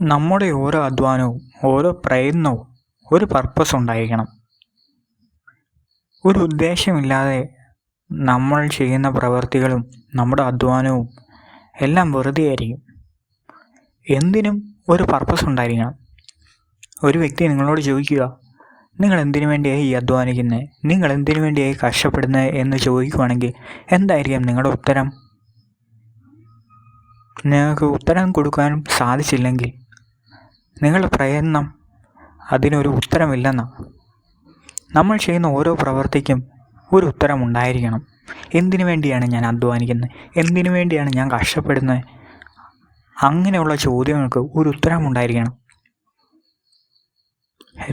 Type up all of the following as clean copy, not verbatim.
നമ്മുടെ ഓരോ അധ്വാനവും ഓരോ പ്രയത്നവും ഒരു പർപ്പസ് ഉണ്ടായിരിക്കണം. ഒരു ഉദ്ദേശമില്ലാതെ നമ്മൾ ചെയ്യുന്ന പ്രവൃത്തികളും നമ്മുടെ അധ്വാനവും എല്ലാം വെറുതെ ആയിരിക്കും. എന്തിനും ഒരു പർപ്പസ് ഉണ്ടായിരിക്കണം. ഒരു വ്യക്തി നിങ്ങളോട് ചോദിക്കുക, നിങ്ങൾ എന്തിനു വേണ്ടിയായി ഈ അധ്വാനിക്കുന്നത്, നിങ്ങൾ എന്തിനു വേണ്ടിയായി കഷ്ടപ്പെടുന്നത് എന്ന് ചോദിക്കുവാണെങ്കിൽ എന്തായിരിക്കും നിങ്ങളുടെ ഉത്തരം? നിങ്ങൾക്ക് ഉത്തരം കൊടുക്കാനും സാധിച്ചില്ലെങ്കിൽ നിങ്ങളുടെ പ്രയത്നം അതിനൊരു ഉത്തരമില്ലെന്നാണ്. നമ്മൾ ചെയ്യുന്ന ഓരോ പ്രവൃത്തിക്കും ഒരു ഉത്തരം ഉണ്ടായിരിക്കണം. എന്തിനു വേണ്ടിയാണ് ഞാൻ അധ്വാനിക്കുന്നത്, എന്തിനു വേണ്ടിയാണ് ഞാൻ കഷ്ടപ്പെടുന്നത്, അങ്ങനെയുള്ള ചോദ്യങ്ങൾക്ക് ഒരു ഉത്തരം ഉണ്ടായിരിക്കണം.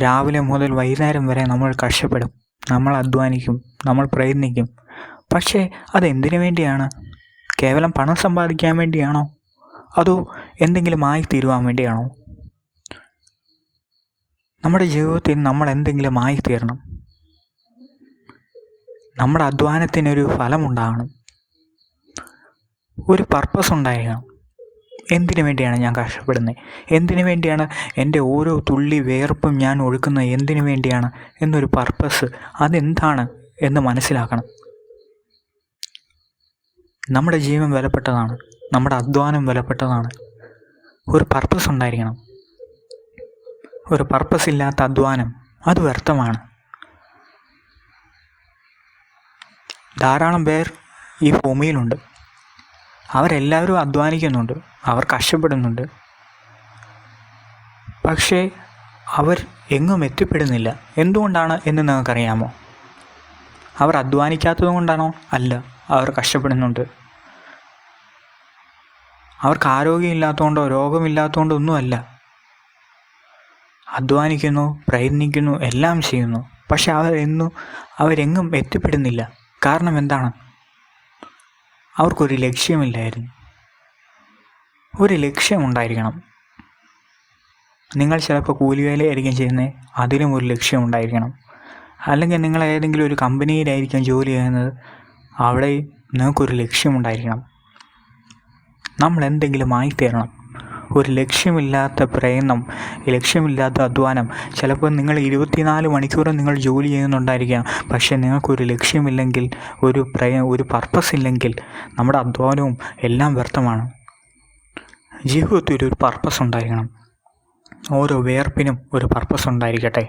രാവിലെ മുതൽ വൈകുന്നേരം വരെ നമ്മൾ കഷ്ടപ്പെടും, നമ്മൾ അധ്വാനിക്കും, നമ്മൾ പ്രയത്നിക്കും. പക്ഷേ അതെന്തിനു വേണ്ടിയാണ്? കേവലം പണം സമ്പാദിക്കാൻ വേണ്ടിയാണോ, അതോ എന്തെങ്കിലും ആയിത്തീരുവാൻ വേണ്ടിയാണോ? നമ്മുടെ ജീവിതത്തിൽ നമ്മൾ എന്തെങ്കിലും ആയിത്തീരണം. നമ്മുടെ അധ്വാനത്തിനൊരു ഫലമുണ്ടാകണം, ഒരു പർപ്പസ് ഉണ്ടായിരിക്കണം. എന്തിനു വേണ്ടിയാണ് ഞാൻ കഷ്ടപ്പെടുന്നത്, എന്തിനു വേണ്ടിയാണ് എൻ്റെ ഓരോ തുള്ളി വേർപ്പും ഞാൻ ഒഴുക്കുന്നത്, എന്തിനു വേണ്ടിയാണ് എന്നൊരു പർപ്പസ്, അതെന്താണ് എന്ന് മനസ്സിലാക്കണം. നമ്മുടെ ജീവൻ വിലപ്പെട്ടതാണ്, നമ്മുടെ അധ്വാനം വിലപ്പെട്ടതാണ്. ഒരു പർപ്പസ് ഉണ്ടായിരിക്കണം. ഒരു പർപ്പസ് ഇല്ലാത്ത അധ്വാനം അത് വ്യർത്ഥമാണ്. ധാരാളം പേർ ഈ ഭൂമിയിലുണ്ട്. അവരെല്ലാവരും അധ്വാനിക്കുന്നുണ്ട്, അവർ കഷ്ടപ്പെടുന്നുണ്ട്. പക്ഷേ അവർ എങ്ങും എത്തിപ്പെടുന്നില്ല. എന്തുകൊണ്ടാണ് എന്ന് നിങ്ങൾക്കറിയാമോ? അവർ അധ്വാനിക്കാത്തത് കൊണ്ടാണോ? അല്ല, അവർ കഷ്ടപ്പെടുന്നുണ്ട്. അവർക്ക് ആരോഗ്യമില്ലാത്തതുകൊണ്ടോ രോഗമില്ലാത്തതുകൊണ്ടോ ഒന്നുമല്ല. അധ്വാനിക്കുന്നു, പ്രയത്നിക്കുന്നു, എല്ലാം ചെയ്യുന്നു. പക്ഷെ അവരെങ്ങും എത്തിപ്പെടുന്നില്ല. കാരണം എന്താണ്? അവർക്കൊരു ലക്ഷ്യമില്ലായിരുന്നു. ഒരു ലക്ഷ്യമുണ്ടായിരിക്കണം. നിങ്ങൾ ചിലപ്പോൾ കൂലിവേലയായിരിക്കും ചെയ്യുന്നത്, അതിനും ഒരു ലക്ഷ്യമുണ്ടായിരിക്കണം. അല്ലെങ്കിൽ നിങ്ങൾ ഏതെങ്കിലും ഒരു കമ്പനിയിലായിരിക്കും ജോലി ചെയ്യുന്നത്, അവിടെ നിങ്ങൾക്കൊരു ലക്ഷ്യമുണ്ടായിരിക്കണം. നമ്മൾ എന്തെങ്കിലും ആയിത്തീരണം. ഒരു ലക്ഷ്യമില്ലാത്ത പ്രയത്നം, ലക്ഷ്യമില്ലാത്ത അധ്വാനം. ചിലപ്പോൾ നിങ്ങൾ 24 മണിക്കൂറും നിങ്ങൾ ജോലി ചെയ്യുന്നുണ്ടായിരിക്കാം. പക്ഷേ നിങ്ങൾക്കൊരു ലക്ഷ്യമില്ലെങ്കിൽ, ഒരു പർപ്പസ് ഇല്ലെങ്കിൽ നമ്മുടെ അധ്വാനവും എല്ലാം വ്യർത്ഥമാണ്. ജീവിതത്തിൽ ഒരു പർപ്പസ് ഉണ്ടായിരിക്കണം. ഓരോ വേർപ്പിനും ഒരു പർപ്പസ് ഉണ്ടായിരിക്കട്ടെ.